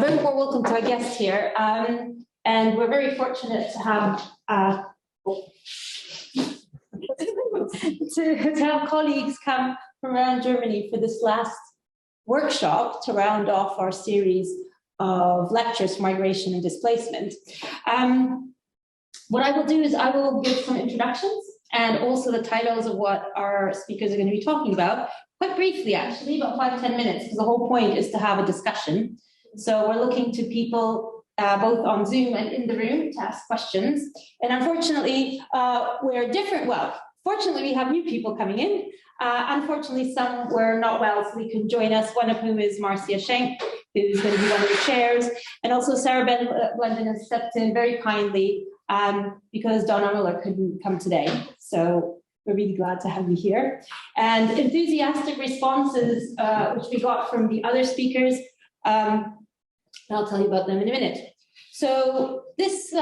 Very warm welcome to our guests here. And we're very fortunate to have colleagues come from around Germany for this last workshop to round off our series of lectures for migration and displacement. What I will do is I will give some introductions and also the titles of what our speakers are going to be talking about, quite briefly actually, about 5-10 minutes, because the whole point is to have a discussion. So we're looking to people both on Zoom and in the room to ask questions. And unfortunately, we're different. Well, fortunately, we have new people coming in. Unfortunately, some were not well, so they can join us, one of whom is Matthias, who's going to be one of the chairs. And also Sarah Blenden has stepped in very kindly because Donna Miller couldn't come today. So we're really glad to have you here. And enthusiastic responses, which we got from the other speakers, I'll tell you about them in a minute. So this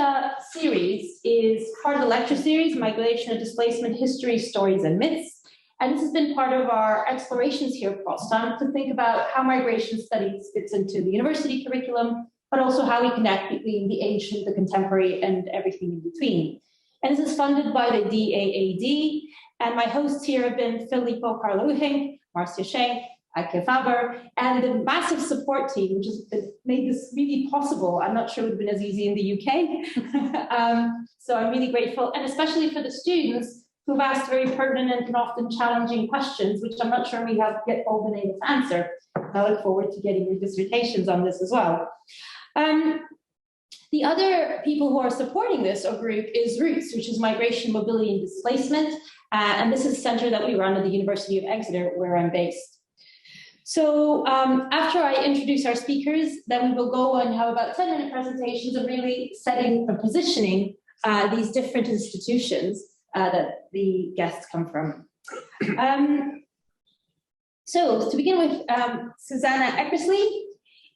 series is part of the lecture series, Migration and Displacement, History, Stories and Myths. And this has been part of our explorations here at Potsdam to think about how migration studies fits into the university curriculum, but also how we connect between the ancient, the contemporary, and everything in between. And this is funded by the DAAD. And my hosts here have been Filippo Carlo-Uhing, Marcia Schenk, Ike Faber, and the massive support team, which has made this really possible. I'm not sure it would have been as easy in the UK. So I'm really grateful, and especially for the students who've asked very pertinent and often challenging questions, which I'm not sure we have yet all been able to answer. I look forward to getting your dissertations on this as well. The other people who are supporting this group is Roots, which is Migration, Mobility and Displacement. And this is a center that we run at the University of Exeter, where I'm based. So after I introduce our speakers, then we will go and have about 10-minute presentations of really setting and positioning these different institutions that the guests come from. So to begin with, Susannah Eckersley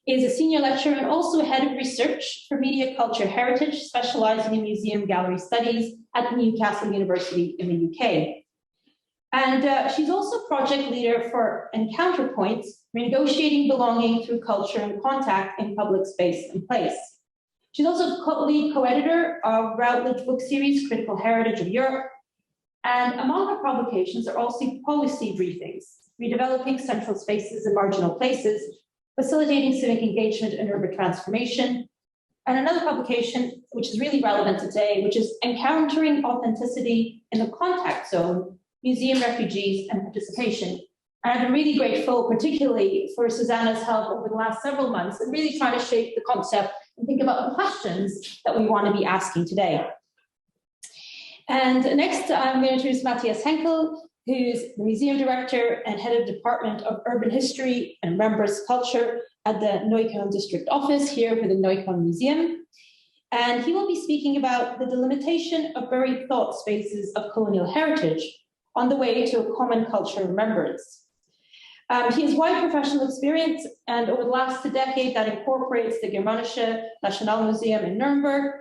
is a senior lecturer and also a head of research for media culture heritage, specialising in museum gallery studies at Newcastle University in the UK. And she's also project leader for Encounter Points, renegotiating belonging through culture and contact in public space and place. She's also lead co-editor of Routledge Book Series, Critical Heritage of Europe. And among her publications are also policy briefings, redeveloping central spaces and marginal places, facilitating civic engagement and urban transformation. And another publication, which is really relevant today, which is Encountering Authenticity in the Contact Zone, Museum Refugees and Participation. And I've been really grateful, particularly for Susannah's help over the last several months in really trying to shape the concept and think about the questions that we want to be asking today. And next, I'm going to introduce Matthias Henkel, who's the museum director and head of Department of Urban History and Remembrance Culture at the Neukölln District Office here for the Neukölln Museum. And he will be speaking about the delimitation of buried thought spaces of colonial heritage on the way to a common culture of remembrance. He has wide professional experience, and over the last decade that incorporates the Germanisches Nationalmuseum in Nuremberg.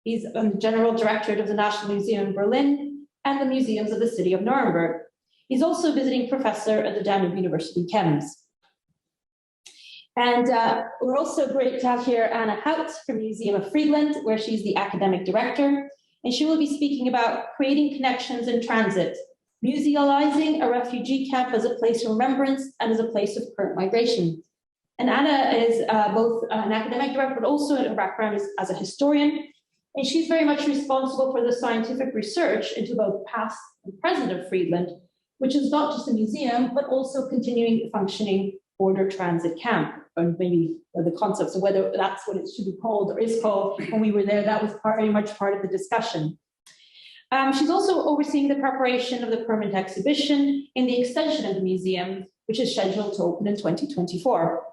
He's the general directorate of the Nationalmuseum in Berlin and the museums of the city of Nuremberg. He's also a visiting professor at the Danube University, Krems. And we're also great to have here Anna Hout from the Museum of Friedland, where she's the academic director. And she will be speaking about creating connections in transit, musealizing a refugee camp as a place of remembrance and as a place of current migration. And Anna is both an academic director, but also a background as a historian. And she's very much responsible for the scientific research into both past and present of Friedland, which is not just a museum, but also continuing functioning border transit camp, or maybe the concepts of whether that's what it should be called or is called. When we were there, that was very much part of the discussion. She's also overseeing the preparation of the permanent exhibition in the extension of the museum, which is scheduled to open in 2024.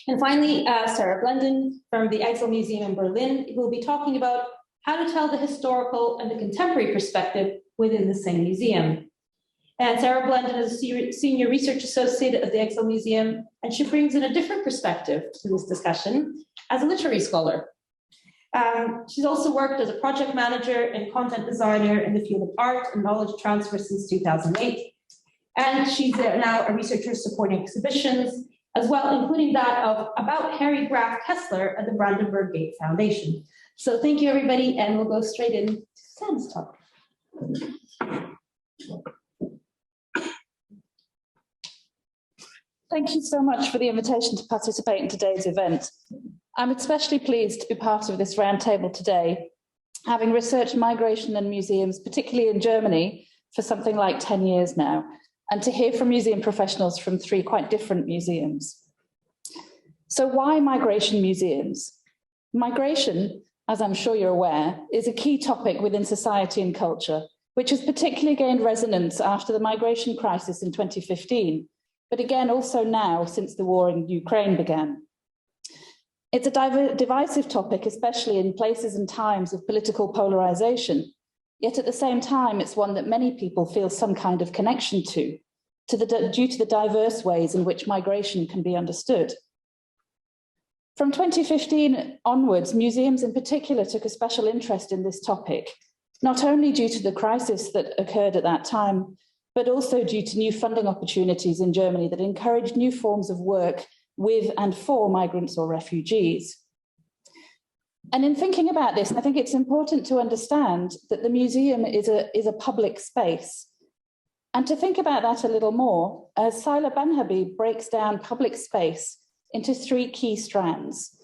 And finally, Sarah Blenden from the Exel-Museum in Berlin will be talking about how to tell the historical and the contemporary perspective within the same museum. And Sarah Blenden is a senior research associate at the Exel-Museum, and she brings in a different perspective to this discussion as a literary scholar. She's also worked as a project manager and content designer in the field of art and knowledge transfer since 2008. And she's now a researcher supporting exhibitions as well, including that of About Harry Graf Kessler at the Brandenburg Gate Foundation. So thank you, everybody, and we'll go straight into Sam's talk. Thank you so much for the invitation to participate in today's event. I'm especially pleased to be part of this roundtable today, having researched migration and museums, particularly in Germany, for something like 10 years now, and to hear from museum professionals from 3 quite different museums. So why migration museums? Migration, as I'm sure you're aware, is a key topic within society and culture, which has particularly gained resonance after the migration crisis in 2015, but again also now since the war in Ukraine began. It's a divisive topic, especially in places and times of political polarization, yet at the same time it's one that many people feel some kind of connection to due to the diverse ways in which migration can be understood. From 2015 onwards, museums in particular took a special interest in this topic, not only due to the crisis that occurred at that time, but also due to new funding opportunities in Germany that encouraged new forms of work with and for migrants or refugees. And in thinking about this, I think it's important to understand that the museum is a public space. And to think about that a little more, Saila Banhabi breaks down public space into 3 key strands,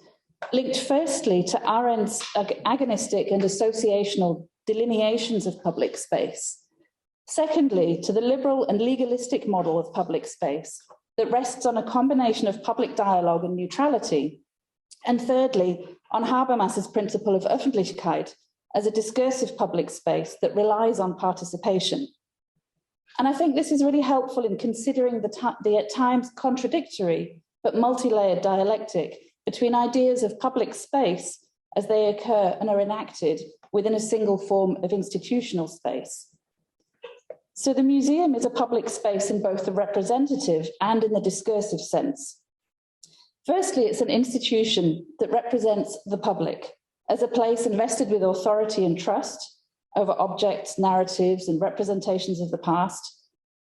linked firstly to Arendt's agonistic and associational delineations of public space. Secondly, to the liberal and legalistic model of public space that rests on a combination of public dialogue and neutrality. And thirdly, on Habermas's principle of Öffentlichkeit as a discursive public space that relies on participation. And I think this is really helpful in considering the at times contradictory but multi-layered dialectic between ideas of public space as they occur and are enacted within a single form of institutional space. So the museum is a public space in both the representative and in the discursive sense. Firstly, it's an institution that represents the public as a place invested with authority and trust over objects, narratives, and representations of the past,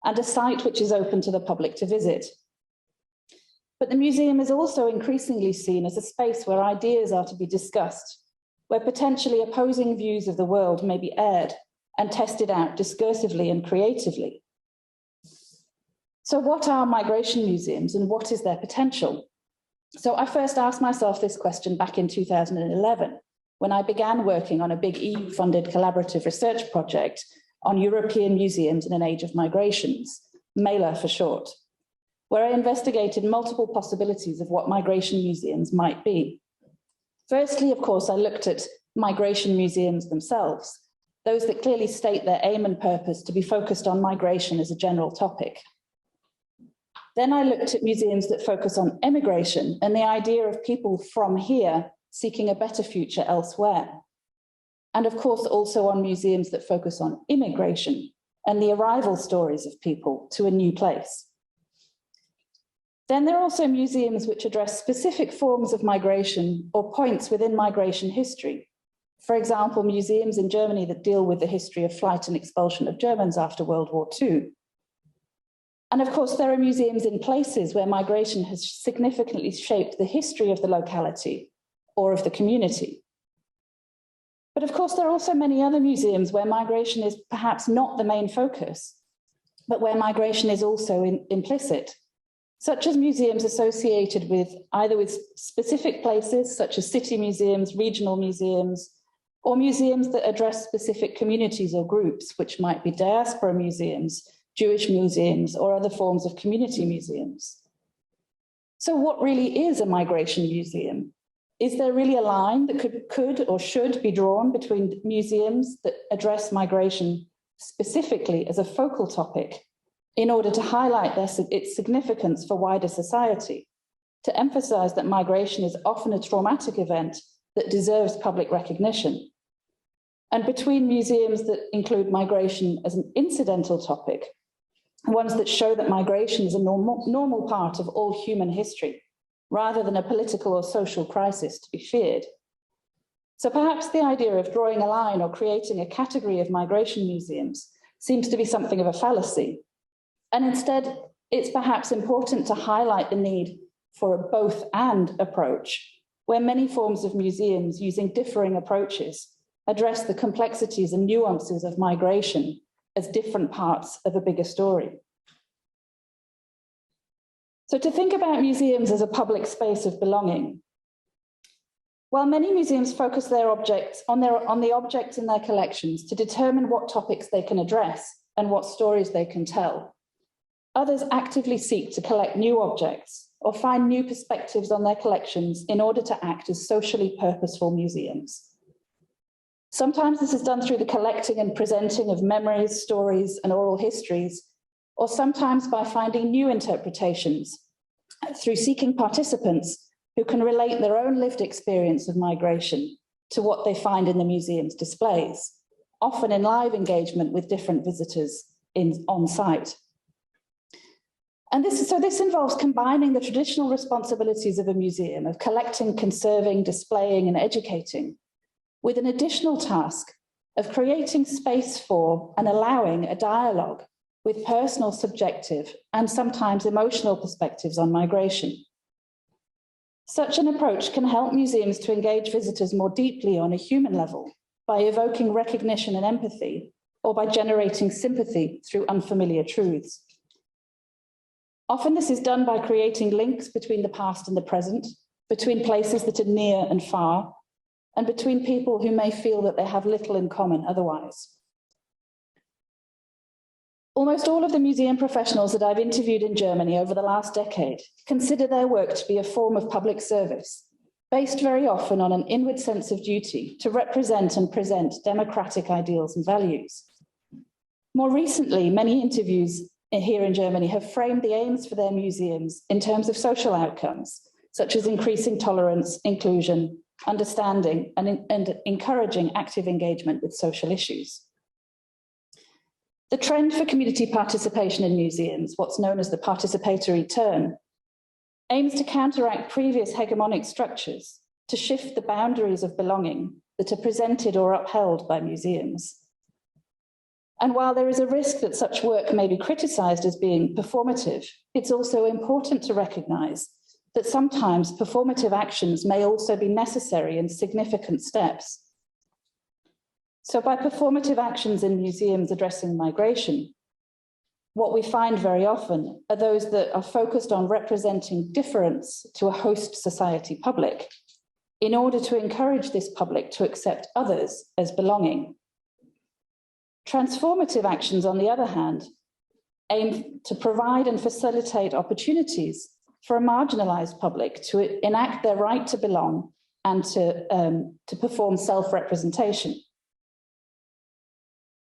and a site which is open to the public to visit. But the museum is also increasingly seen as a space where ideas are to be discussed, where potentially opposing views of the world may be aired and tested out discursively and creatively. So what are migration museums and what is their potential? So I first asked myself this question back in 2011, when I began working on a big EU-funded collaborative research project on European museums in an age of migrations, MeLA for short, where I investigated multiple possibilities of what migration museums might be. Firstly, of course, I looked at migration museums themselves, those that clearly state their aim and purpose to be focused on migration as a general topic. Then I looked at museums that focus on emigration and the idea of people from here seeking a better future elsewhere. And of course, also on museums that focus on immigration and the arrival stories of people to a new place. Then there are also museums which address specific forms of migration or points within migration history. For example, museums in Germany that deal with the history of flight and expulsion of Germans after World War II. And of course, there are museums in places where migration has significantly shaped the history of the locality or of the community. But of course, there are also many other museums where migration is perhaps not the main focus, but where migration is also implicit, such as museums associated with either with specific places, such as city museums, regional museums, or museums that address specific communities or groups, which might be diaspora museums, Jewish museums, or other forms of community museums. So what really is a migration museum? Is there really a line that could or should be drawn between museums that address migration specifically as a focal topic in order to highlight its significance for wider society, to emphasize that migration is often a traumatic event that deserves public recognition, and between museums that include migration as an incidental topic, ones that show that migration is a normal part of all human history, rather than a political or social crisis to be feared. So perhaps the idea of drawing a line or creating a category of migration museums seems to be something of a fallacy. And instead, it's perhaps important to highlight the need for a both and approach, where many forms of museums using differing approaches address the complexities and nuances of migration as different parts of a bigger story. So to think about museums as a public space of belonging, while many museums focus their objects on the objects in their collections to determine what topics they can address and what stories they can tell, others actively seek to collect new objects or find new perspectives on their collections in order to act as socially purposeful museums. Sometimes this is done through the collecting and presenting of memories, stories, and oral histories, or sometimes by finding new interpretations through seeking participants who can relate their own lived experience of migration to what they find in the museum's displays, often in live engagement with different visitors on site. And this involves combining the traditional responsibilities of a museum of collecting, conserving, displaying, and educating with an additional task of creating space for and allowing a dialogue with personal, subjective, and sometimes emotional perspectives on migration. Such an approach can help museums to engage visitors more deeply on a human level by evoking recognition and empathy, or by generating sympathy through unfamiliar truths. Often this is done by creating links between the past and the present, between places that are near and far, and between people who may feel that they have little in common otherwise. Almost all of the museum professionals that I've interviewed in Germany over the last decade consider their work to be a form of public service, based very often on an inward sense of duty to represent and present democratic ideals and values. More recently, many interviews here in Germany have framed the aims for their museums in terms of social outcomes, such as increasing tolerance, inclusion, understanding, and encouraging active engagement with social issues. The trend for community participation in museums, what's known as the participatory turn, aims to counteract previous hegemonic structures to shift the boundaries of belonging that are presented or upheld by museums. And while there is a risk that such work may be criticised as being performative, it's also important to recognise that sometimes performative actions may also be necessary and significant steps. So by performative actions in museums addressing migration, what we find very often are those that are focused on representing difference to a host society public in order to encourage this public to accept others as belonging. Transformative actions, on the other hand, aim to provide and facilitate opportunities for a marginalised public to enact their right to belong and to perform self-representation.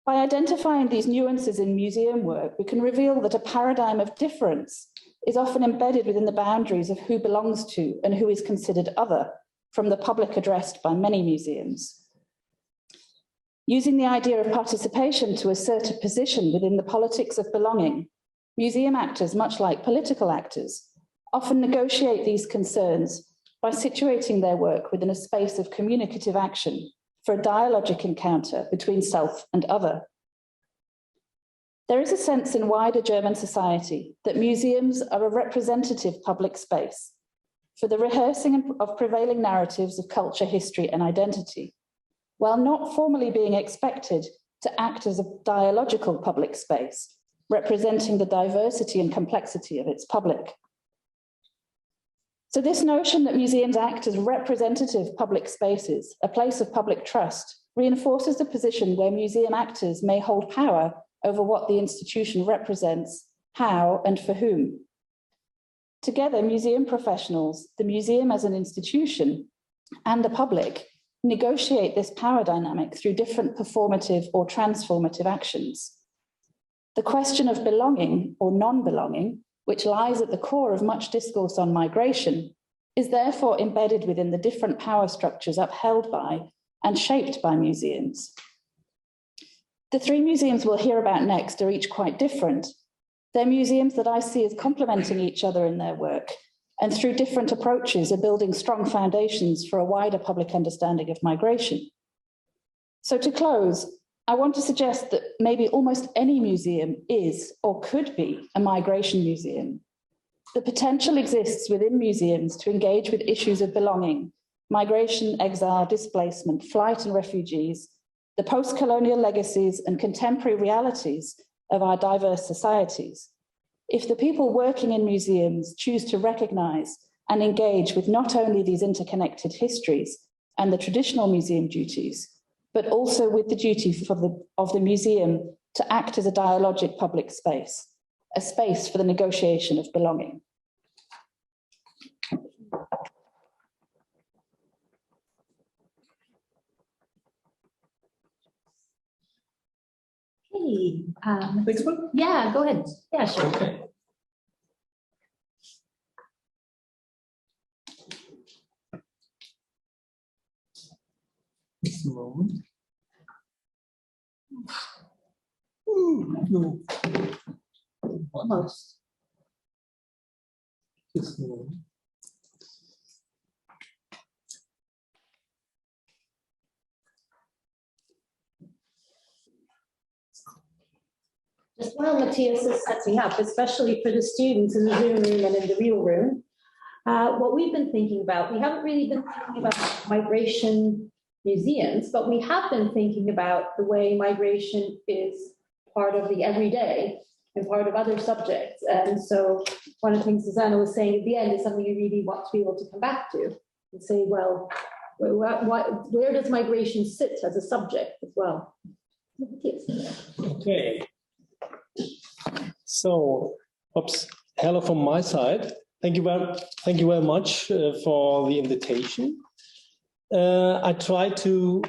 By identifying these nuances in museum work, we can reveal that a paradigm of difference is often embedded within the boundaries of who belongs to and who is considered other from the public addressed by many museums. Using the idea of participation to assert a position within the politics of belonging, museum actors, much like political actors, often negotiate these concerns by situating their work within a space of communicative action for a dialogic encounter between self and other. There is a sense in wider German society that museums are a representative public space for the rehearsing of prevailing narratives of culture, history, and identity, while not formally being expected to act as a dialogical public space, representing the diversity and complexity of its public. So this notion that museums act as representative public spaces, a place of public trust, reinforces the position where museum actors may hold power over what the institution represents, how and for whom. Together, museum professionals, the museum as an institution, and the public negotiate this power dynamic through different performative or transformative actions. The question of belonging or non-belonging, which lies at the core of much discourse on migration, is therefore embedded within the different power structures upheld by and shaped by museums. The three museums we'll hear about next are each quite different. They're museums that I see as complementing each other in their work, and through different approaches are building strong foundations for a wider public understanding of migration. So to close, I want to suggest that maybe almost any museum is or could be a migration museum. The potential exists within museums to engage with issues of belonging, migration, exile, displacement, flight and refugees, the post-colonial legacies and contemporary realities of our diverse societies. If the people working in museums choose to recognise and engage with not only these interconnected histories and the traditional museum duties, but also with the duty of the museum to act as a dialogic public space, a space for the negotiation of belonging. Hey, Next one? yeah, go ahead. Yeah, sure. Okay. Just a moment. No. Almost. Just a moment. Just while Matthias is setting up, especially for the students in the Zoom room and in the real room, what we've been thinking about, we haven't really been thinking about migration museums, but we have been thinking about the way migration is part of the everyday and part of other subjects. And so one of the things Susannah was saying at the end is something you really want to be able to come back to and say, well, where does migration sit as a subject as well? Okay. So, hello from my side. Thank you very much for the invitation. I try to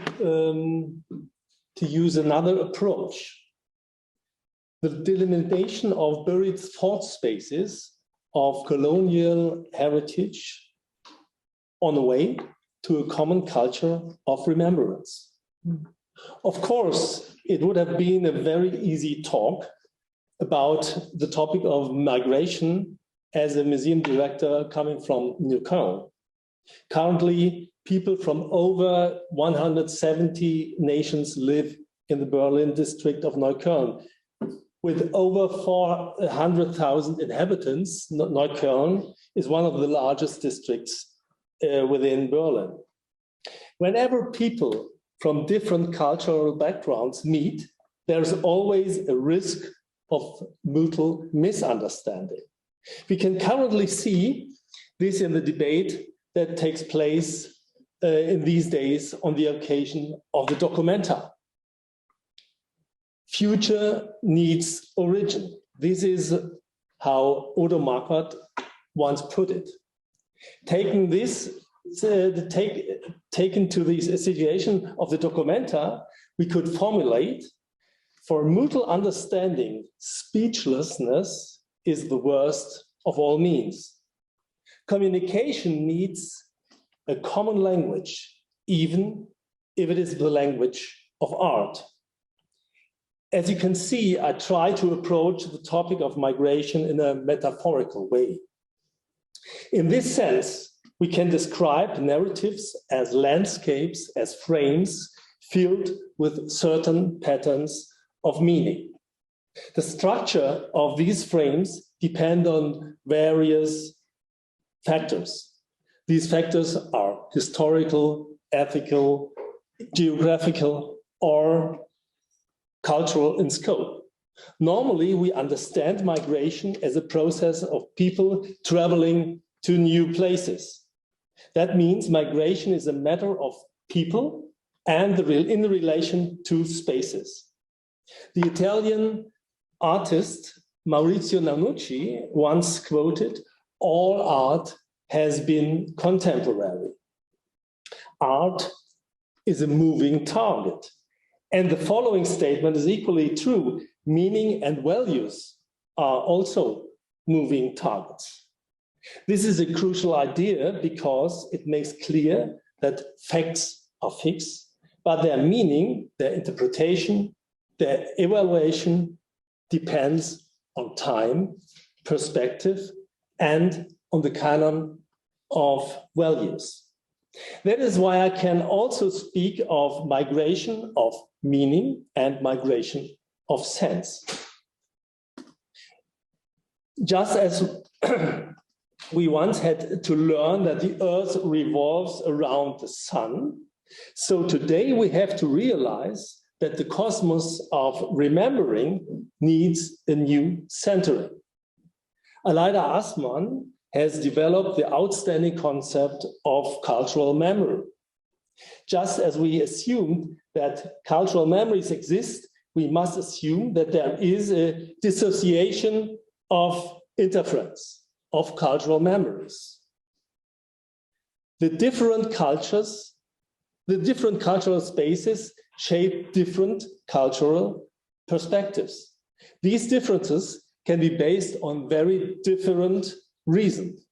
use another approach. The delimitation of buried thought spaces of colonial heritage on the way to a common culture of remembrance. Of course, it would have been a very easy talk about the topic of migration as a museum director coming from Neukölln. Currently, people from over 170 nations live in the Berlin district of Neukölln. With over 400,000 inhabitants, Neukölln is one of the largest districts within Berlin. Whenever people from different cultural backgrounds meet, there's always a risk of mutual misunderstanding. We can currently see this in the debate that takes place in these days on the occasion of the Documenta. Future needs origin. This is how Odo Marquardt once put it. Taken to the situation of the Documenta, we could formulate, for mutual understanding, speechlessness is the worst of all means. Communication needs a common language, even if it is the language of art. As you can see, I try to approach the topic of migration in a metaphorical way. In this sense, we can describe narratives as landscapes, as frames filled with certain patterns of meaning. The structure of these frames depend on various factors. These factors are historical, ethical, geographical, or cultural in scope. Normally, we understand migration as a process of people traveling to new places. That means migration is a matter of people and in the relation to spaces. The Italian artist Maurizio Nanucci once quoted, "All art has been contemporary." Art is a moving target. And the following statement is equally true. Meaning and values are also moving targets. This is a crucial idea because it makes clear that facts are fixed, but their meaning, their interpretation, their evaluation depends on time, perspective, and on the canon of values. That is why I can also speak of migration of meaning and migration of sense. Just as we once had to learn that the Earth revolves around the sun, so today we have to realize that the cosmos of remembering needs a new centering. Aleida Assmann has developed the outstanding concept of cultural memory. Just as we assumed that cultural memories exist, we must assume that there is a dissociation of interference of cultural memories. The different cultures, the different cultural spaces shape different cultural perspectives. These differences can be based on very different reasons.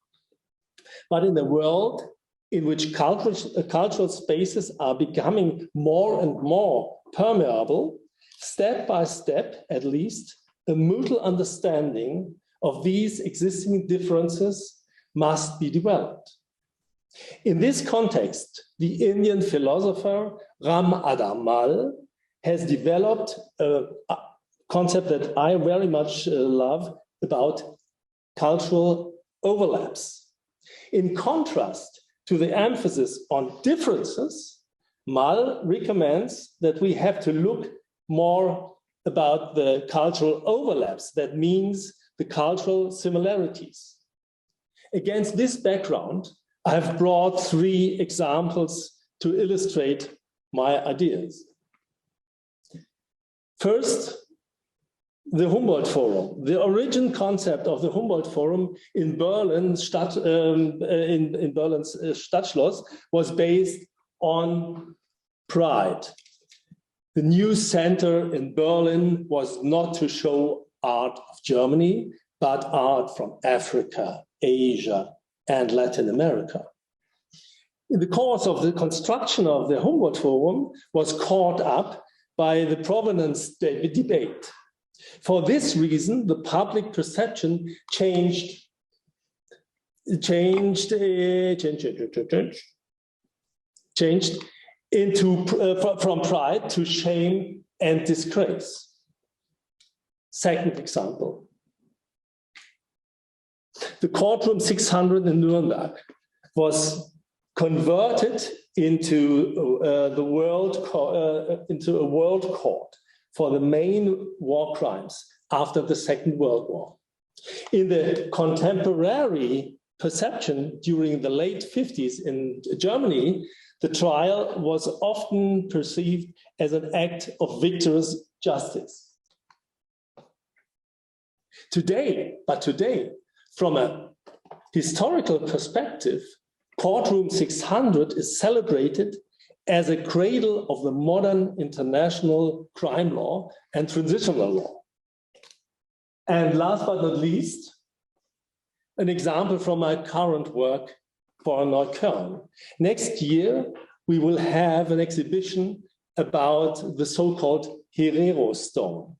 But in a world in which cultural spaces are becoming more and more permeable, step by step, at least, a mutual understanding of these existing differences must be developed. In this context, the Indian philosopher Ram Adamal has developed a concept that I very much love about cultural overlaps. In contrast to the emphasis on differences, Mal recommends that we have to look more about the cultural overlaps. That means the cultural similarities. Against this background, I have brought 3 examples to illustrate my ideas. First, the Humboldt Forum. The origin concept of the Humboldt Forum in Berlin's Stadtschloss was based on pride. The new center in Berlin was not to show art of Germany, but art from Africa, Asia, and Latin America. In the course of the construction of the Humboldt Forum was caught up by the provenance debate. For this reason, the public perception changed into from pride to shame and disgrace. Second example. The courtroom 600 in Nuremberg was converted into a world court for the main war crimes after the Second World War. In the contemporary perception during the late 50s in Germany, the trial was often perceived as an act of victorious justice. Today, from a historical perspective, Courtroom 600 is celebrated as a cradle of the modern international crime law and transitional law. And last but not least, an example from my current work for Neukölln. Next year, we will have an exhibition about the so-called Herero stone.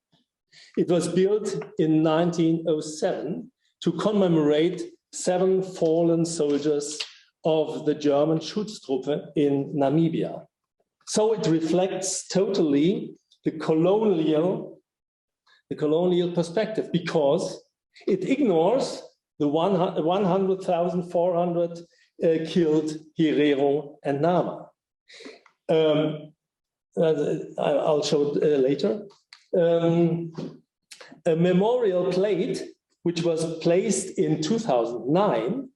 It was built in 1907 to commemorate 7 fallen soldiers of the German Schutztruppe in Namibia. So it reflects totally the colonial perspective, because it ignores the 100,400 killed Herero and Nama. I'll show it later. A memorial plate, which was placed in 2009,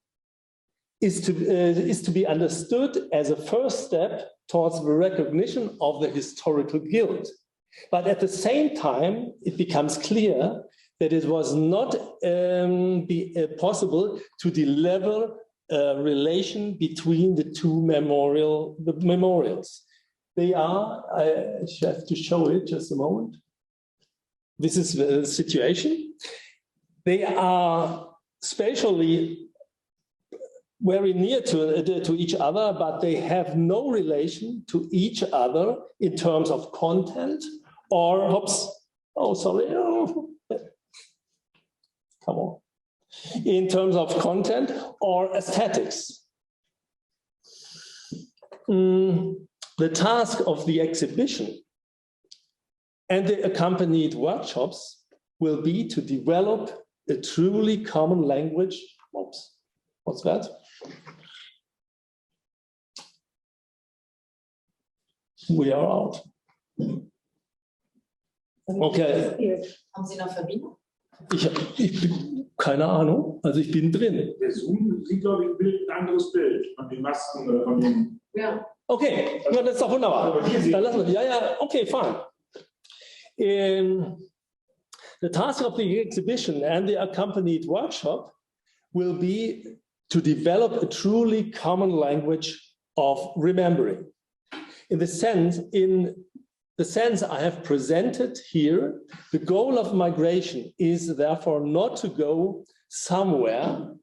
is to be understood as a first step towards the recognition of the historical guilt. But at the same time, it becomes clear that it was not possible to deliver a relation between the two memorials. They are, I have to show it just a moment. This is the situation. They are spatially very near to each other, but they have no relation to each other in terms of content or, in terms of content or aesthetics. The task of the exhibition and the accompanied workshops will be to develop a truly common language. Oops, what's that? We are out. Okay. Haben Sie noch Verbindung? Ich bin, keine Ahnung, also ich bin drin. Der Zoom sieht, glaube ich, ein anderes Bild von den Masken oder von den. Ja. Okay, ja, das ist doch wunderbar. Dann lassen wir, ja, okay, fine. The task of the exhibition and the accompanied workshop will be to develop a truly common language of remembering. In the sense I have presented here, the goal of migration is therefore not to go somewhere,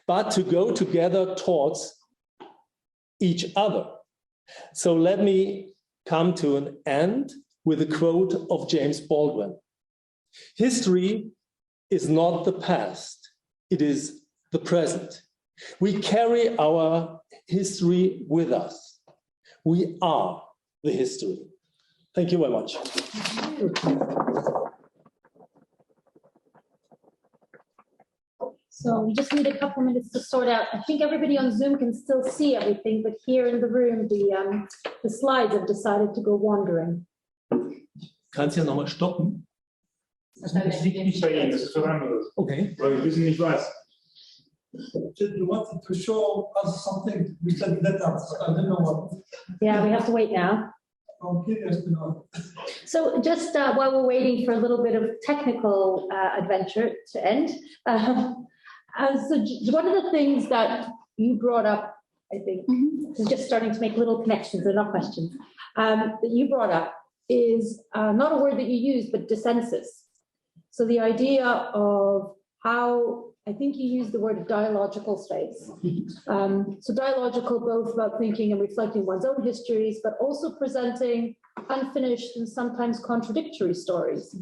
but to go together towards each other. So let me come to an end with a quote of James Baldwin. History is not the past, it is the present. We carry our history with us. We are the history. Thank you very much. So we just need a couple minutes to sort out. I think everybody on Zoom can still see everything, but here in the room, the slides have decided to go wandering. Kannst du ja nochmal stoppen? Das liegt nicht bei Ihnen, das ist was anderes. Okay. Weil wir wissen nicht was. You wanted to show us something. We said that I don't know what. Yeah, we have to wait now. I'm curious to know. So just while we're waiting for a little bit of technical adventure to end, so one of the things that you brought up, I think, is just starting to make little connections, they're not questions, that you brought up is not a word that you use, but dissensus. So the idea of how, I think you used the word dialogical space. So dialogical, both about thinking and reflecting one's own histories, but also presenting unfinished and sometimes contradictory stories.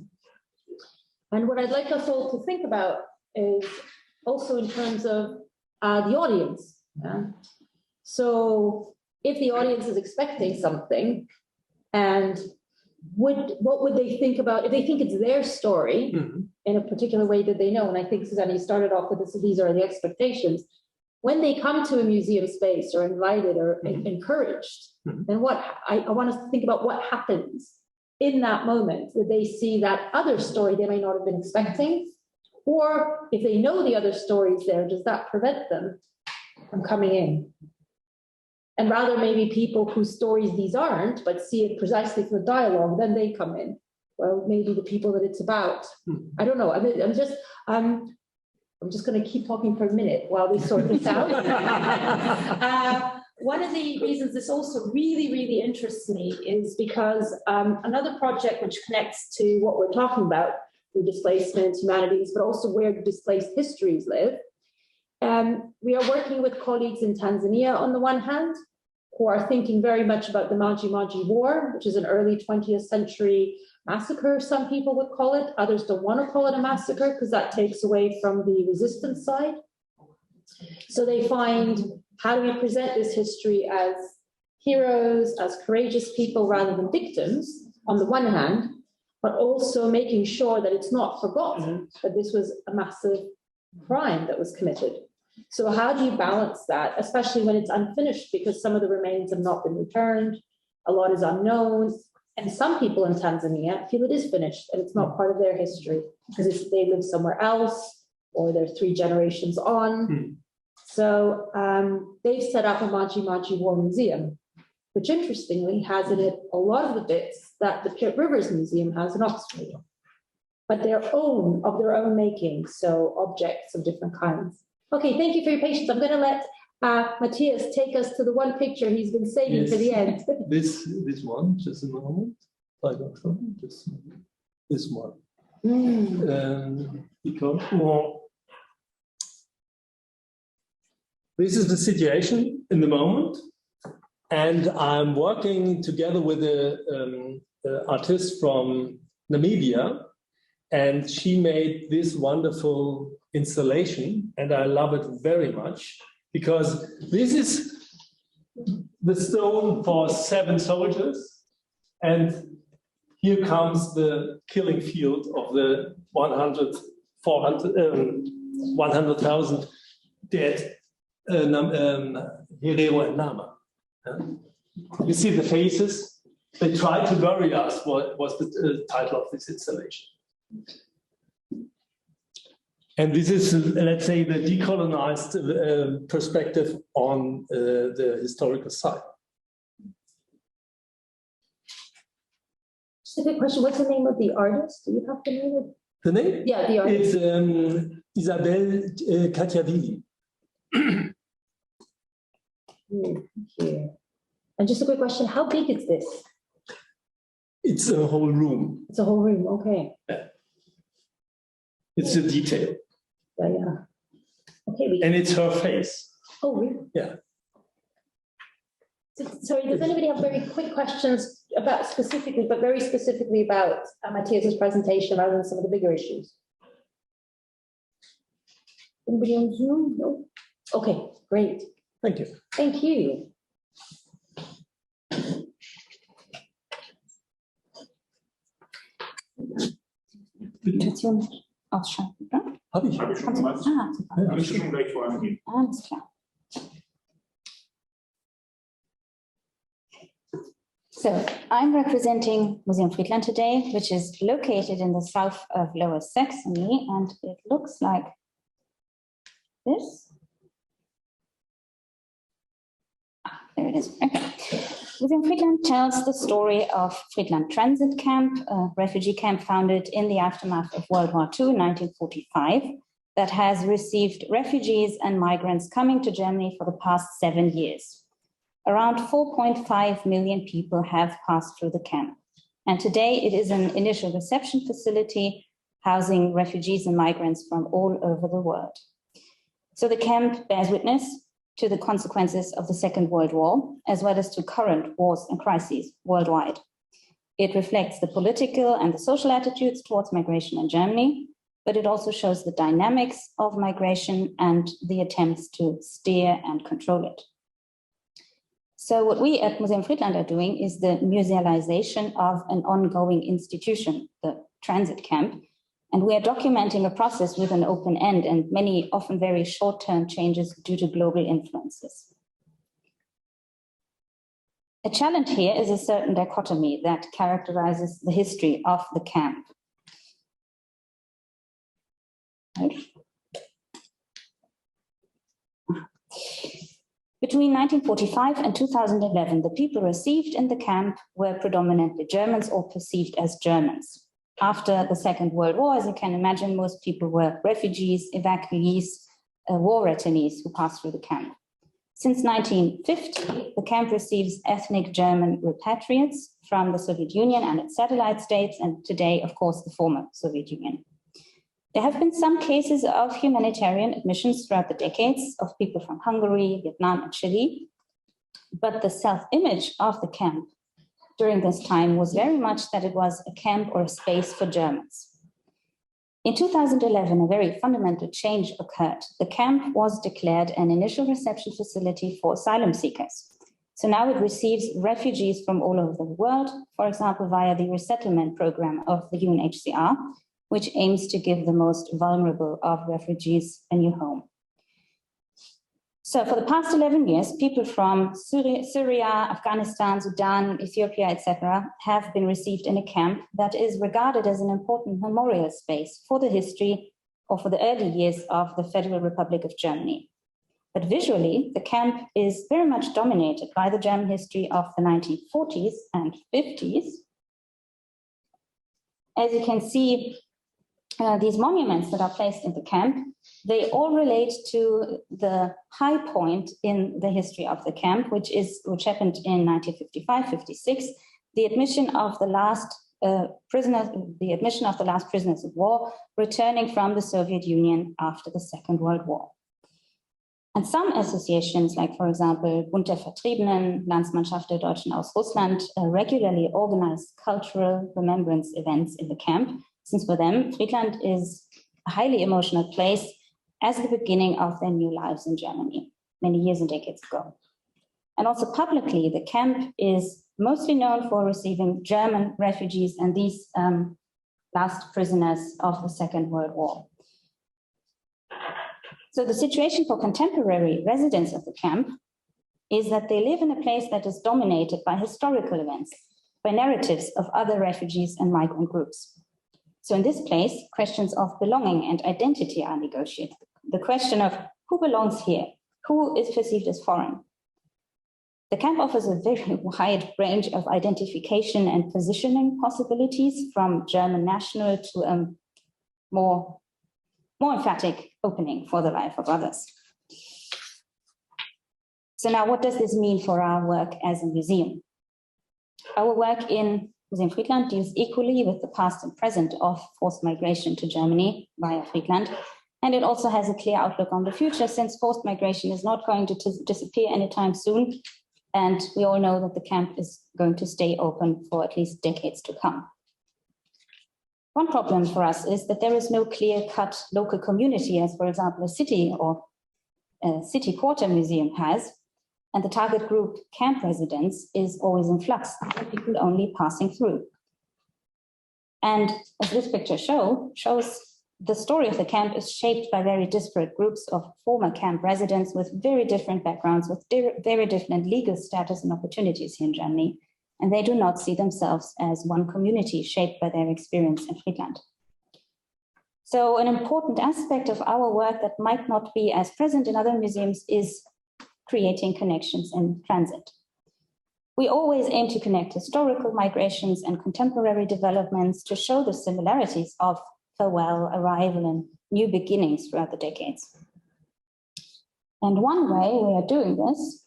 And what I'd like us all to think about is also in terms of the audience. So if the audience is expecting something, and what would they think about if they think it's their story in a particular way that they know? And I think, Susannah, you started off with this, these are the expectations. When they come to a museum space or invited or encouraged, then what I want us to think about what happens in that moment that they see that other story they may not have been expecting, or if they know the other stories there, does that prevent them from coming in? And rather maybe people whose stories these aren't, but see it precisely from the dialogue, then they come in. Well, maybe the people that it's about. I don't know. I'm just going to keep talking for a minute while we sort this out. One of the reasons this also really, really interests me is because another project which connects to what we're talking about, the displacement, humanities, but also where the displaced histories live. We are working with colleagues in Tanzania on the one hand, who are thinking very much about the Maji Maji War, which is an early 20th century massacre, some people would call it. Others don't want to call it a massacre because that takes away from the resistance side. So they find, how do we present this history as heroes, as courageous people rather than victims, on the one hand, but also making sure that it's not forgotten that this was a massive crime that was committed. So how do you balance that, especially when it's unfinished, because some of the remains have not been returned, a lot is unknown, and some people in Tanzania feel it is finished and it's not part of their history because they live somewhere else or they're 3 generations on. So they've set up a Maji Maji War Museum, which interestingly has in it a lot of the bits that the Pitt Rivers Museum has in Oxford, but of their own making, so objects of different kinds. Okay, thank you for your patience. I'm going to let Matthias take us to the one picture he's been saving for the end. This one, just a moment. Just this one. Because this is the situation in the moment, and I'm working together with an artist from Namibia, and she made this wonderful installation, and I love it very much because this is the stone for 7 soldiers, and here comes the killing field of the 100th 100,000 dead Herero and Nama. You see the faces. They tried to worry us. What was the title of this installation? And this is, let's say, the decolonized perspective on the historical site. Just a quick question. What's the name of the artist? Do you have the name of The name? Yeah, the artist. It's Isabelle Cacciavilli. Here. And just a quick question. How big is this? It's a whole room. It's a whole room. Okay. It's a detail. Yeah, yeah. Okay. And it's her face. Oh, really? Yeah. Sorry, does anybody have very quick questions about specifically, but very specifically about Matthias's presentation rather than some of the bigger issues? Anybody on Zoom? No? Okay, great. Thank you. Thank you. Ausschalten, oder? Habe ich. Habe ich schon gemacht. Super. Kann ich schon gleich vorangehen. Alles klar. So I'm representing Museum Friedland today, which is located in the south of Lower Saxony, and it looks like this. There it is. Okay. Museum Friedland tells the story of Friedland Transit Camp, a refugee camp founded in the aftermath of World War II in 1945, that has received refugees and migrants coming to Germany for the past 7 years. Around 4.5 million people have passed through the camp. And today it is an initial reception facility housing refugees and migrants from all over the world. So the camp bears witness to the consequences of the Second World War, as well as to current wars and crises worldwide. It reflects the political and the social attitudes towards migration in Germany, but it also shows the dynamics of migration and the attempts to steer and control it. So what we at Museum Friedland are doing is the musealization of an ongoing institution, the transit camp, and we are documenting a process with an open end and many often very short-term changes due to global influences. A challenge here is a certain dichotomy that characterizes the history of the camp. Between 1945 and 2011, the people received in the camp were predominantly Germans or perceived as Germans. After the Second World War, as you can imagine, most people were refugees, evacuees, war returnees who passed through the camp. Since 1950, the camp receives ethnic German repatriates from the Soviet Union and its satellite states, and today, of course, the former Soviet Union. There have been some cases of humanitarian admissions throughout the decades of people from Hungary, Vietnam, and Chile, but the self-image of the camp during this time was very much that it was a camp or a space for Germans. In 2011, a very fundamental change occurred. The camp was declared an initial reception facility for asylum seekers. So now it receives refugees from all over the world, for example, via the resettlement program of the UNHCR, which aims to give the most vulnerable of refugees a new home. So for the past 11 years, people from Syria, Afghanistan, Sudan, Ethiopia, etc., have been received in a camp that is regarded as an important memorial space for the history or for the early years of the Federal Republic of Germany. But visually, the camp is very much dominated by the German history of the 1940s and 50s. As you can see, these monuments that are placed in the camp, they all relate to the high point in the history of the camp, which happened in 1955-56, the admission of the last prisoners of war returning from the Soviet Union after the Second World War. And some associations, like for example, Bund der Vertriebenen, Landsmannschaft der Deutschen aus Russland, regularly organize cultural remembrance events in the camp, since for them, Friedland is a highly emotional place as the beginning of their new lives in Germany, many years and decades ago. And also publicly, the camp is mostly known for receiving German refugees and these last prisoners of the Second World War. So the situation for contemporary residents of the camp is that they live in a place that is dominated by historical events, by narratives of other refugees and migrant groups. So in this place, questions of belonging and identity are negotiated. The question of who belongs here, who is perceived as foreign. The camp offers a very wide range of identification and positioning possibilities, from German national to a more emphatic opening for the life of others. So now, what does this mean for our work as a museum? Our work in Museum Friedland deals equally with the past and present of forced migration to Germany via Friedland. And it also has a clear outlook on the future, since forced migration is not going to disappear anytime soon. And we all know that the camp is going to stay open for at least decades to come. One problem for us is that there is no clear-cut local community, as, for example, a city or a city quarter museum has. And the target group, camp residents, is always in flux, people only passing through. And as this picture shows, the story of the camp is shaped by very disparate groups of former camp residents with very different backgrounds, with very different legal status and opportunities here in Germany. And they do not see themselves as one community shaped by their experience in Friedland. So an important aspect of our work that might not be as present in other museums is creating connections in transit. We always aim to connect historical migrations and contemporary developments to show the similarities of farewell, arrival, and new beginnings throughout the decades. And one way we are doing this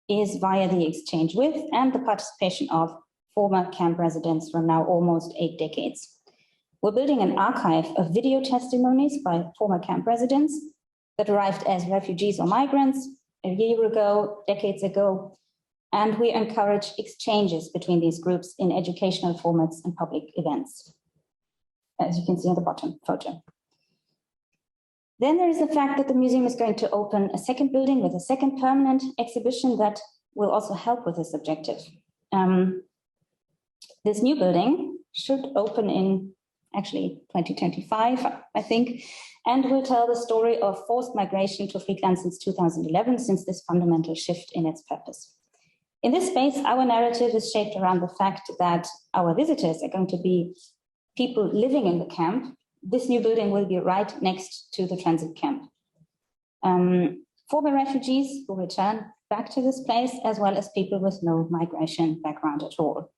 is via the exchange with and the participation of former camp residents from now almost 8 decades. We're building an archive of video testimonies by former camp residents that arrived as refugees or migrants a year ago, decades ago, and we encourage exchanges between these groups in educational formats and public events, as you can see on the bottom photo. Then there is the fact that the museum is going to open a second building with a second permanent exhibition that will also help with this objective. This new building should open in actually 2025, I think, and will tell the story of forced migration to Friedland since 2011, since this fundamental shift in its purpose. In this space, our narrative is shaped around the fact that our visitors are going to be people living in the camp. This new building will be right next to the transit camp. Former refugees will return back to this place, as well as people with no migration background at all.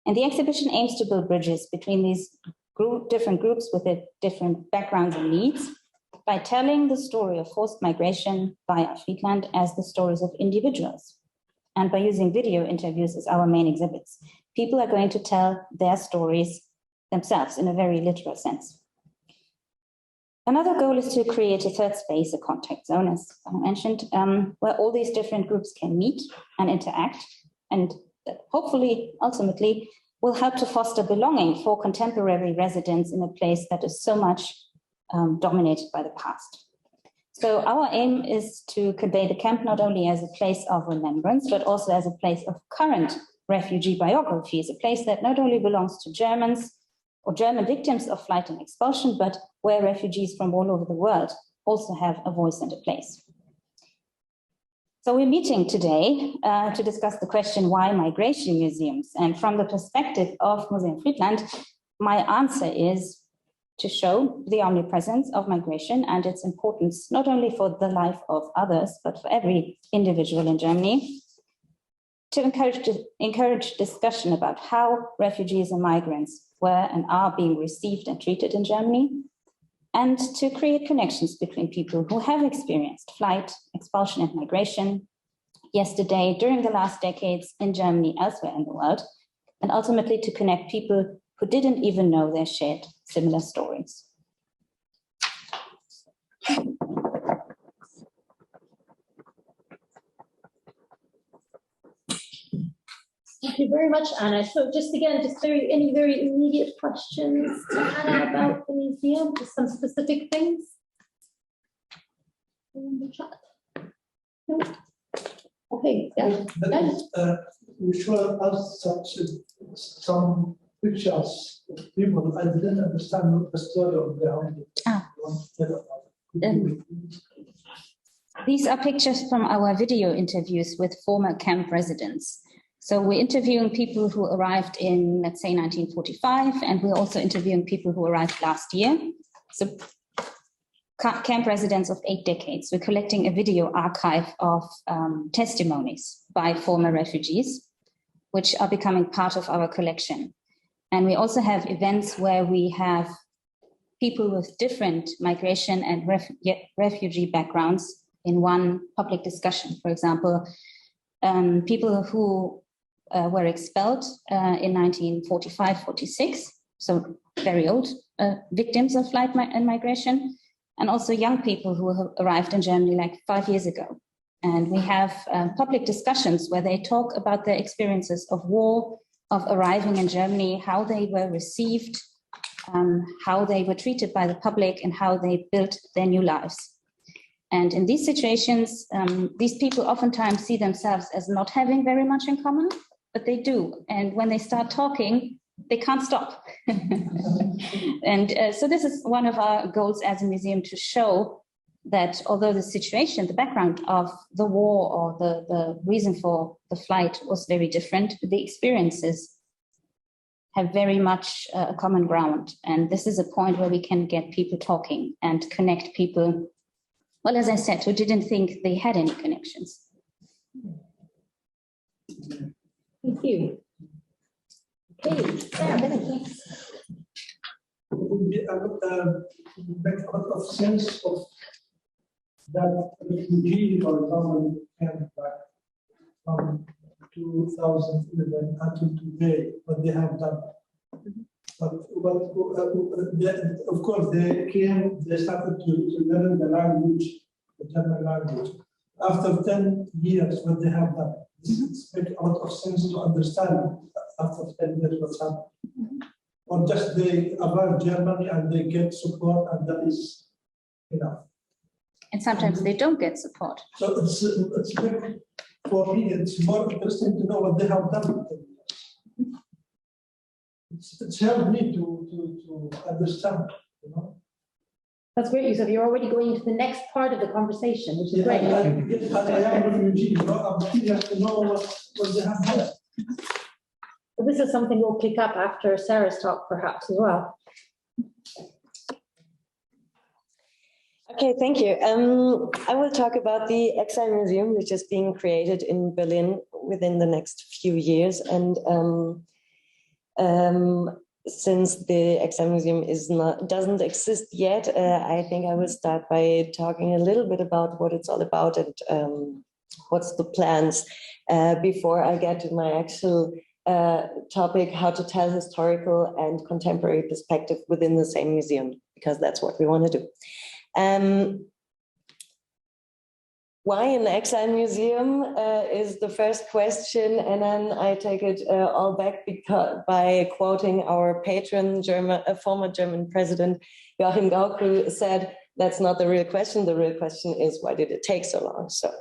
And the exhibition aims to build bridges between these different groups with their different backgrounds and needs by telling the story of forced migration via Friedland as the stories of individuals. And by using video interviews as our main exhibits, people are going to tell their stories themselves in a very literal sense. Another goal is to create a third space, a contact zone, as I mentioned, where all these different groups can meet and interact, and that hopefully, ultimately, will help to foster belonging for contemporary residents in a place that is so much dominated by the past. So our aim is to convey the camp not only as a place of remembrance, but also as a place of current refugee biographies, a place that not only belongs to Germans or German victims of flight and expulsion, but where refugees from all over the world also have a voice and a place. So we're meeting today to discuss the question, why migration museums? And from the perspective of Museum Friedland, my answer is to show the omnipresence of migration and its importance, not only for the life of others, but for every individual in Germany, to encourage discussion about how refugees and migrants were and are being received and treated in Germany, and to create connections between people who have experienced flight, expulsion, and migration yesterday, during the last decades, in Germany, elsewhere in the world, and ultimately to connect people who didn't even know they shared similar stories. Thank you very much, Anna. So just again, any very immediate questions to Anna about the museum, just some specific things in the chat? No? Okay, yeah. We show us some pictures of people. I didn't understand the story of their own. These are pictures from our video interviews with former camp residents. So we're interviewing people who arrived in, let's say, 1945, and we're also interviewing people who arrived last year. So camp residents of 8 decades. We're collecting a video archive of testimonies by former refugees, which are becoming part of our collection. And we also have events where we have people with different migration and refugee backgrounds in one public discussion. For example, people who were expelled in 1945-46, so very old victims of flight and migration, and also young people who have arrived in Germany like 5 years ago. And we have public discussions where they talk about their experiences of war, of arriving in Germany, how they were received, how they were treated by the public, and how they built their new lives. And in these situations, these people oftentimes see themselves as not having very much in common, but they do. And when they start talking, they can't stop. And so this is one of our goals as a museum, to show that although the situation, the background of the war or the reason for the flight was very different, the experiences have very much a common ground. And this is a point where we can get people talking and connect people, well, as I said, who didn't think they had any connections. Thank you. Okay, Sarah, thanks. I would make a lot of sense of that refugee or government camp back from 2011 until today, what they have done. But of course, they came, they started to learn the language, the German language. After 10 years, what they have done. This makes a lot of sense to understand after 10 years what's happened. Or just they arrive Germany and they get support, and that is enough. And sometimes they don't get support. So it's very, for me, it's more interesting to know what they have done. It's helped me to understand, you know. That's great, Yusuf. You're already going into the next part of the conversation, which is great. I am a refugee, you know, I'm curious to know what they have done. So this is something we'll pick up after Sarah's talk, perhaps, as well. Okay, thank you. I will talk about the Exile Museum, which is being created in Berlin within the next few years. And since the Exile Museum doesn't exist yet, I think I will start by talking a little bit about what it's all about and what's the plans before I get to my actual topic, how to tell historical and contemporary perspective within the same museum, because that's what we want to do. Why an exile museum is the first question, and then I take it all back by quoting our patron, former German president Joachim Gauck, who said, "That's not the real question. The real question is, why did it take so long?" So,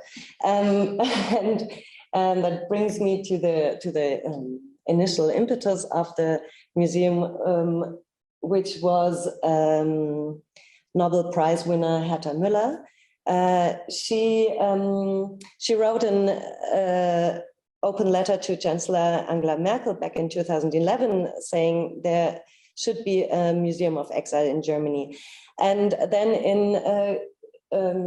and that brings me to the initial impetus of the museum, which was Nobel Prize winner Herta Müller. She wrote an open letter to Chancellor Angela Merkel back in 2011 saying there should be a museum of exile in Germany. And then in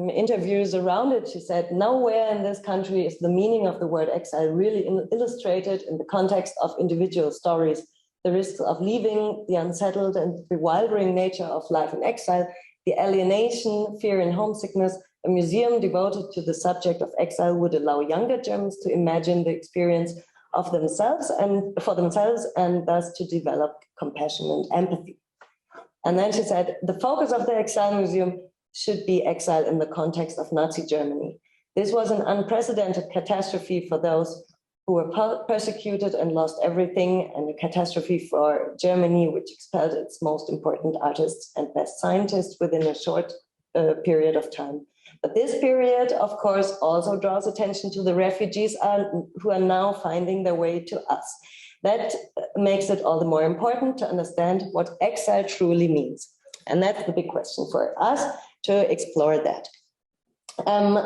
interviews around it, she said, nowhere in this country is the meaning of the word exile really illustrated in the context of individual stories, the risks of leaving, the unsettled and bewildering nature of life in exile, the alienation, fear and homesickness. A museum devoted to the subject of exile would allow younger Germans to imagine the experience of themselves and for themselves, and thus to develop compassion and empathy. And then she said, the focus of the Exile Museum should be exile in the context of Nazi Germany. This was an unprecedented catastrophe for those who were persecuted and lost everything, and a catastrophe for Germany, which expelled its most important artists and best scientists within a short period of time. But this period, of course, also draws attention to the refugees who are now finding their way to us. That makes it all the more important to understand what exile truly means. And that's the big question for us. to explore that.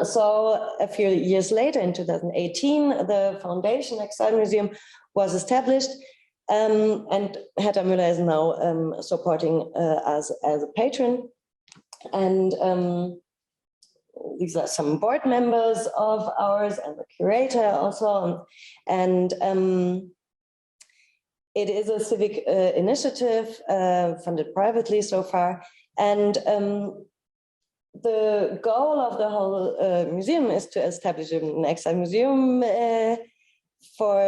So a few years later, in 2018, the Foundation Exile Museum was established, and Hertha Müller is now supporting us as a patron. And these are some board members of ours and the curator also. And it is a civic initiative funded privately so far. And the goal of the whole museum is to establish an exile museum for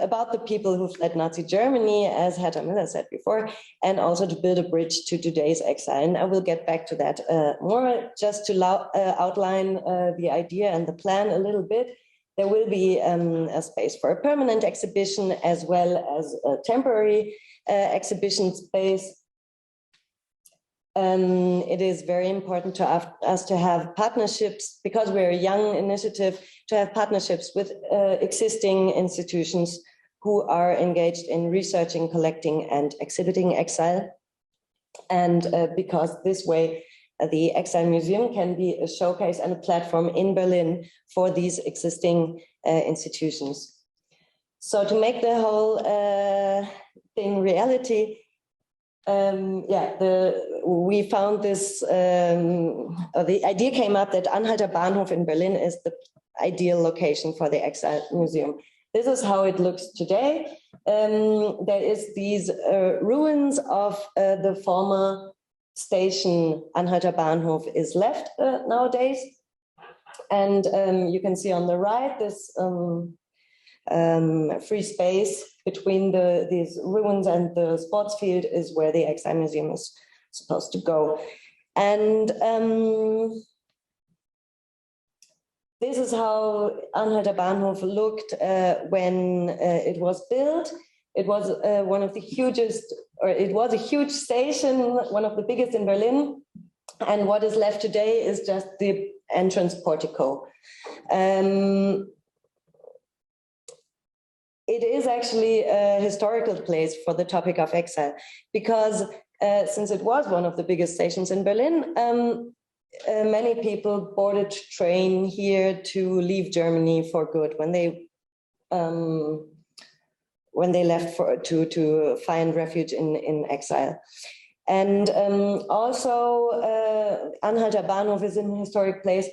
about the people who fled Nazi Germany, as Hertha Müller said before, and also to build a bridge to today's exile. And I will get back to that more, just to outline the idea and the plan a little bit. There will be a space for a permanent exhibition as well as a temporary exhibition space. It is very important to us to have partnerships, because we're a young initiative, to have partnerships with existing institutions who are engaged in researching, collecting, and exhibiting exile. And because this way, the Exile Museum can be a showcase and a platform in Berlin for these existing institutions. So to make the whole thing reality, we found this, the idea came up that Anhalter Bahnhof in Berlin is the ideal location for the Exile Museum. This is how it looks today. There is these ruins of the former station Anhalter Bahnhof is left nowadays. And you can see on the right this free space between these ruins and the sports field is where the Exile Museum is supposed to go. And this is how Anhalter Bahnhof looked when it was built. It was one of the hugest, or it was a huge station, one of the biggest in Berlin. And what is left today is just the entrance portico. It is actually a historical place for the topic of exile, because since it was one of the biggest stations in Berlin, many people boarded train here to leave Germany for good when they left to find refuge in exile. And also Anhalter Bahnhof is an historic place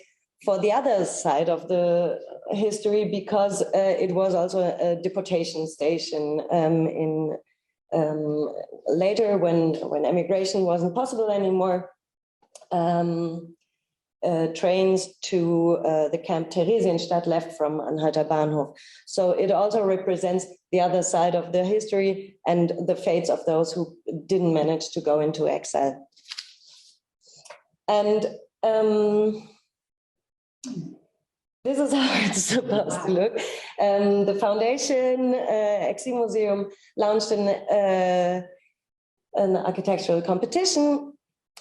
for the other side of the history, because it was also a deportation station later when emigration wasn't possible anymore. Trains to the Camp Theresienstadt left from Anhalter Bahnhof. So it also represents the other side of the history and the fates of those who didn't manage to go into exile. And this is how it's supposed to look. The Foundation Exile Museum launched an architectural competition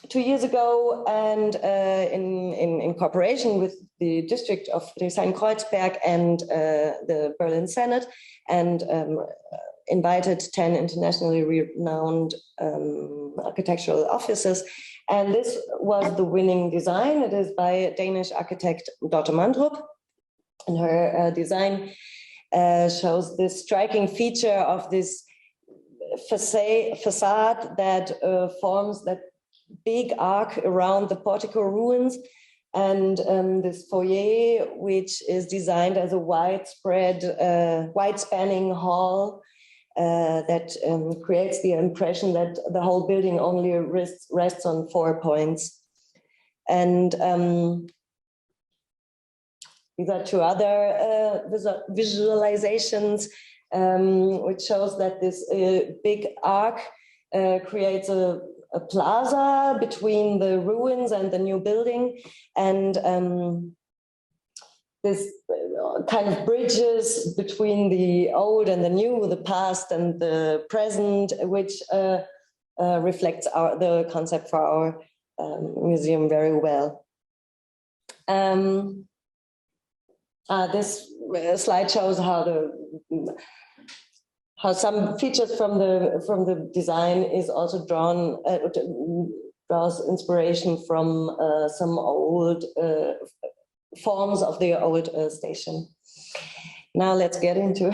2 years ago, and in cooperation with the district of Friedrichshain-Kreuzberg and the Berlin Senate, and invited 10 internationally renowned architectural offices. And this was the winning design. It is by Danish architect Dorte Mandrup. And her design shows this striking feature of this facade that forms that big arc around the portico ruins, and this foyer, which is designed as a widespread, wide-spanning hall that creates the impression that the whole building only rests on 4 points. And these are two other visualizations, which shows that this big arc creates a plaza between the ruins and the new building, and this kind of bridges between the old and the new, the past and the present, which reflects the concept for our museum very well. This slide shows how some features from the design is also drawn, draws inspiration from some old forms of the old station. Now let's get into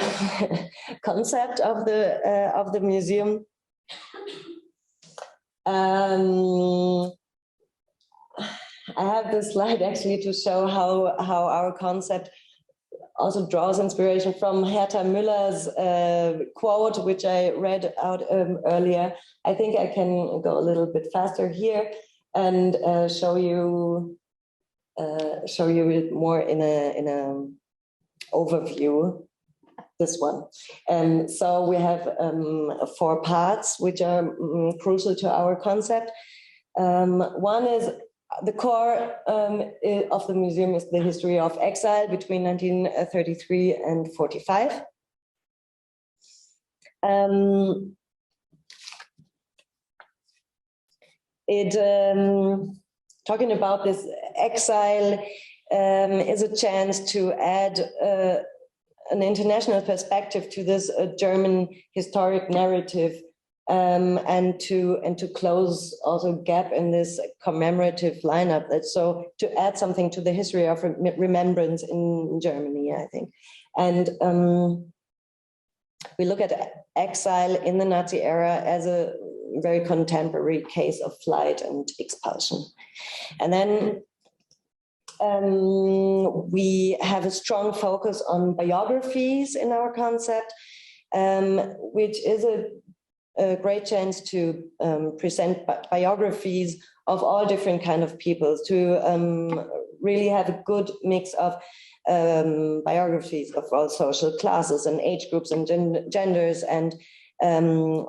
concept of the museum. I have this slide actually to show how our concept also draws inspiration from Herta Müller's quote, which I read out earlier. I think I can go a little bit faster here and show you it more in a overview. This one. So we have 4 parts which are crucial to our concept. One is the core of the museum is the history of exile between 1933 and 45. Talking about this exile is a chance to add an international perspective to this German historic narrative, and to close also gap in this commemorative lineup. So to add something to the history of remembrance in Germany, I think. And we look at exile in the Nazi era as a very contemporary case of flight and expulsion. And then we have a strong focus on biographies in our concept, which is a great chance to present biographies of all different kind of peoples, to really have a good mix of biographies of all social classes and age groups and genders, and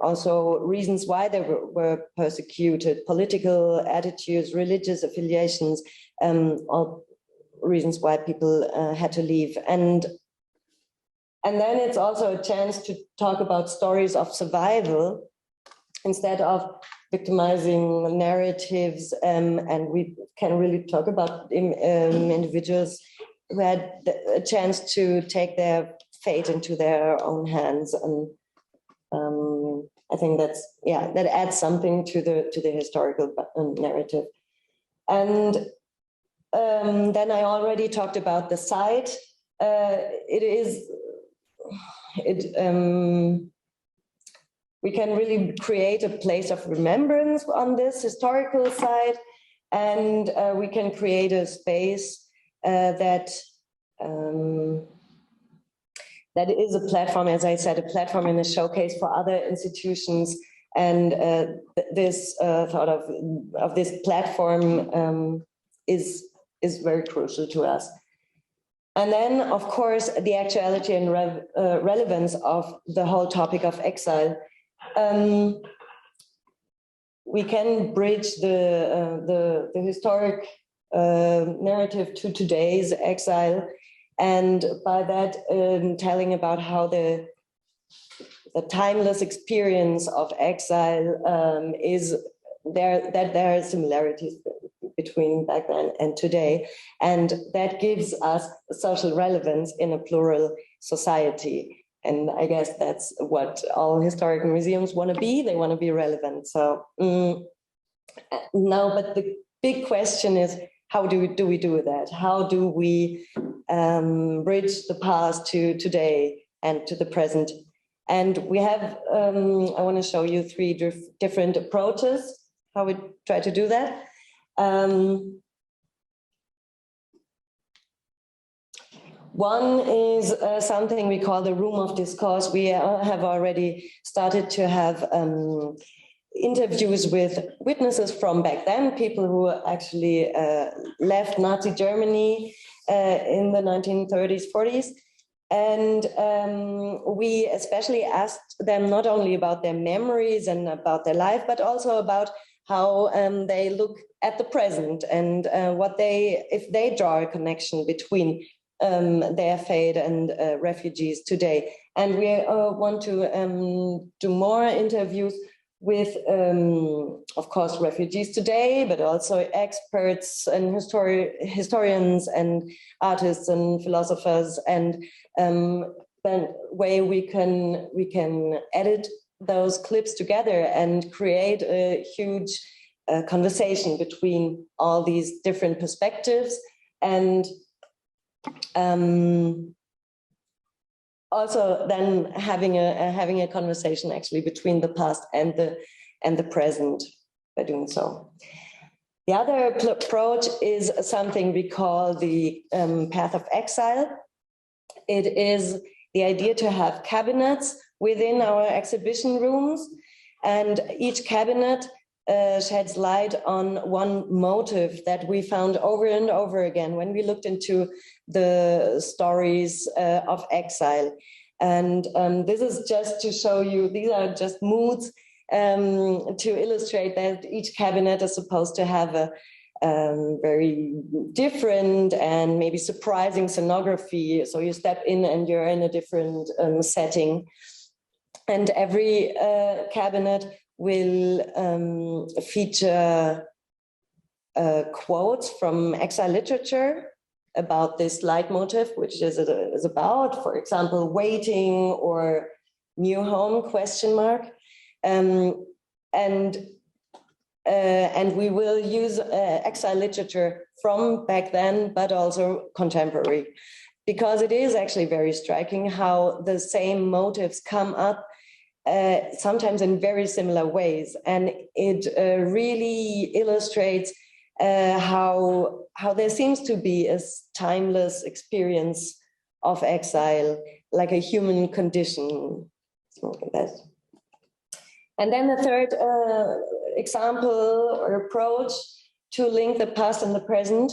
also reasons why they were persecuted, political attitudes, religious affiliations, all reasons why people had to leave. And then it's also a chance to talk about stories of survival instead of victimizing narratives, and we can really talk about individuals who had a chance to take their fate into their own hands. And I think that adds something to the historical narrative. And then I already talked about the site. We can really create a place of remembrance on this historical site, and we can create a space that is a platform, as I said, a platform and a showcase for other institutions. And this thought of this platform is very crucial to us. And then, of course, the actuality and relevance of the whole topic of exile. We can bridge the historic narrative to today's exile, and by that telling about how the timeless experience of exile is there, that there are similarities between back then and today, and that gives us social relevance in a plural society. And I guess that's what all historic museums want to be. They want to be relevant. So now, but the big question is, how do we do that? How do we bridge the past to today and to the present? And we have, I want to show you 3 different approaches, how we try to do that. One is something we call the room of discourse. We have already started to have interviews with witnesses from back then, people who actually left Nazi Germany in the 1930s, 40s. And we especially asked them not only about their memories and about their life, but also about how they look at the present, and if they draw a connection between their fate and refugees today. And we want to do more interviews with, of course, refugees today, but also experts and historians and artists and philosophers, and then way we can edit those clips together and create a huge conversation between all these different perspectives, and also then having a conversation actually between the past and the present by doing so. The other approach is something we call the path of exile. It is the idea to have cabinets within our exhibition rooms, and each cabinet sheds light on one motive that we found over and over again when we looked into the stories of exile. And this is just to show you, these are just moods to illustrate that each cabinet is supposed to have a very different and maybe surprising scenography. So you step in and you're in a different setting. And every cabinet will feature quotes from exile literature about this leitmotif, which is about, for example, waiting or new home, question mark. And we will use exile literature from back then, but also contemporary, because it is actually very striking how the same motives come up sometimes in very similar ways. And it really illustrates how there seems to be a timeless experience of exile, like a human condition, something like that. And then the third example or approach to link the past and the present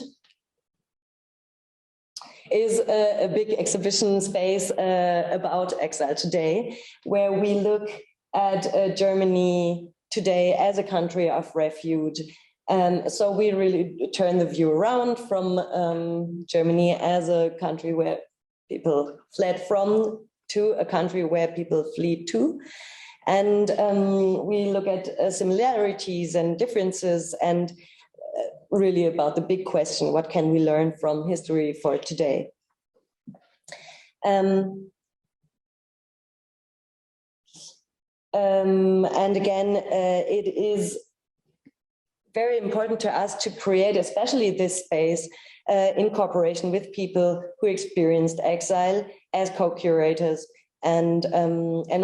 is a big exhibition space about exile today, where we look at Germany today as a country of refuge. And so we really turn the view around from Germany as a country where people fled from to a country where people flee to. And we look at similarities and differences, and really about the big question, what can we learn from history for today? And again, it is very important to us to create, especially this space, in cooperation with people who experienced exile as co-curators, and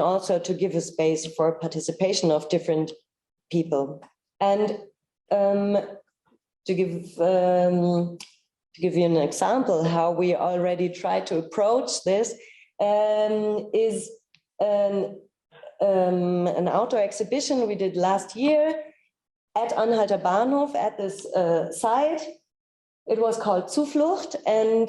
also to give a space for participation of different people. And to give you an example how we already try to approach this is an outdoor exhibition we did last year at Anhalter Bahnhof at this site. It was called Zuflucht, and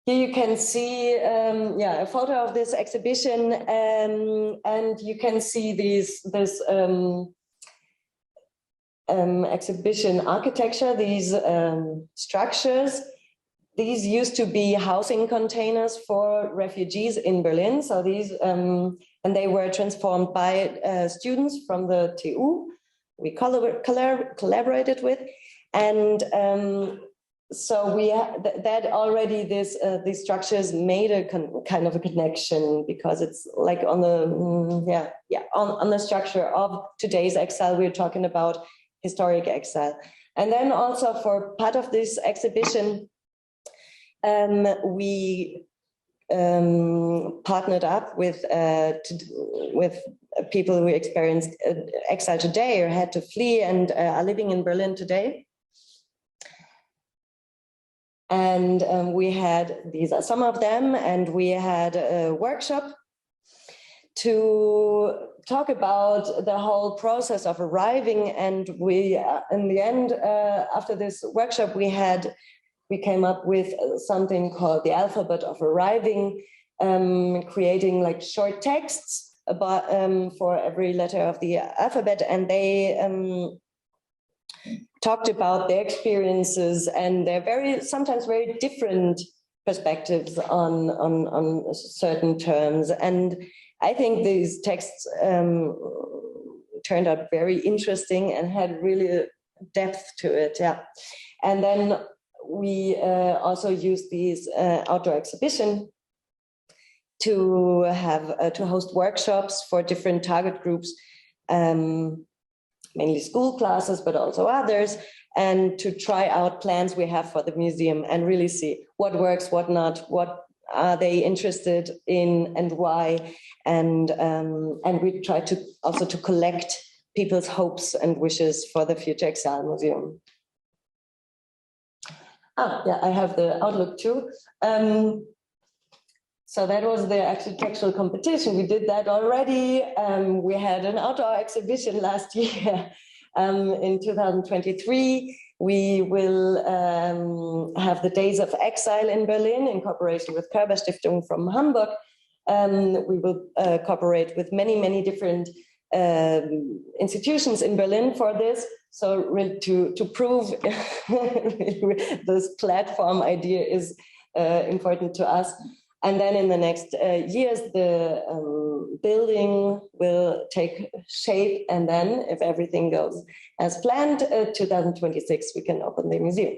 here you can see a photo of this exhibition, and you can see this exhibition architecture, these structures. These used to be housing containers for refugees in Berlin. So these, and they were transformed by students from the TU. We collaborated with, and so we that already these structures made a kind of a connection, because it's like on the on the structure of today's exile. We're talking about historic exile. And then also for part of this exhibition, we partnered up with people who experienced exile today or had to flee and are living in Berlin today. And we had, these are some of them, and we had a workshop to talk about the whole process of arriving. And we, in the end, after this workshop, we came up with something called the alphabet of arriving, creating like short texts about for every letter of the alphabet. And they talked about their experiences and their sometimes very different perspectives on certain terms. And I think these texts turned out very interesting and had really a depth to it. Yeah. And then we also used these outdoor exhibition to have to host workshops for different target groups mainly school classes, but also others, and to try out plans we have for the museum and really see what works, what not, what are they interested in and why. And we try to also to collect people's hopes and wishes for the future Exile Museum. Yeah, I have the outlook too. So that was the architectural competition. We did that already. We had an outdoor exhibition last year. In 2023, we will have the Days of Exile in Berlin in cooperation with Körber Stiftung from Hamburg. We will cooperate with many, many different institutions in Berlin for this. So really to prove this platform idea is important to us. And then in the next years, the building will take shape. And then if everything goes as planned, 2026, we can open the museum.